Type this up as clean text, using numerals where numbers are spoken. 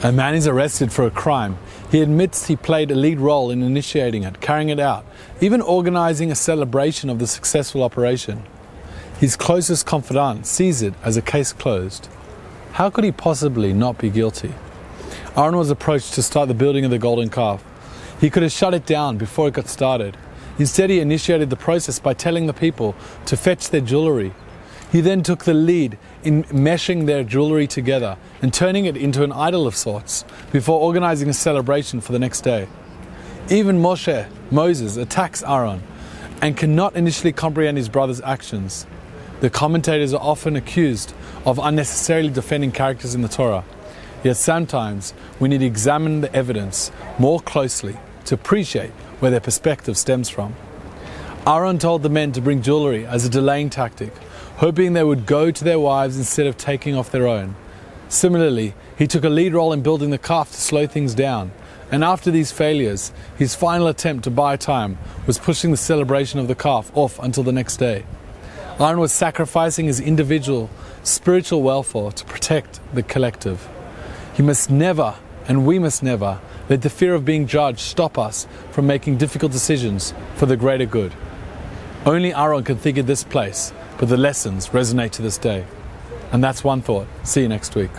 A man is arrested for a crime. He admits he played a lead role in initiating it, carrying it out, even organizing a celebration of the successful operation. His closest confidant sees it as a case closed. How could he possibly not be guilty? Aaron was approached to start the building of the golden calf. He could have shut it down before it got started. Instead, he initiated the process by telling the people to fetch their jewelry. He then took the lead in meshing their jewelry together and turning it into an idol of sorts before organizing a celebration for the next day. Even Moses, attacks Aaron and cannot initially comprehend his brother's actions. The commentators are often accused of unnecessarily defending characters in the Torah. Yet sometimes we need to examine the evidence more closely to appreciate where their perspective stems from. Aaron told the men to bring jewelry as a delaying tactic, hoping they would go to their wives instead of taking off their own. Similarly, he took a lead role in building the calf to slow things down, and after these failures, his final attempt to buy time was pushing the celebration of the calf off until the next day. Aaron was sacrificing his individual spiritual welfare to protect the collective. He must never, and we must never, let the fear of being judged stop us from making difficult decisions for the greater good. Only Aaron can think of this place, but the lessons resonate to this day. And that's one thought. See you next week.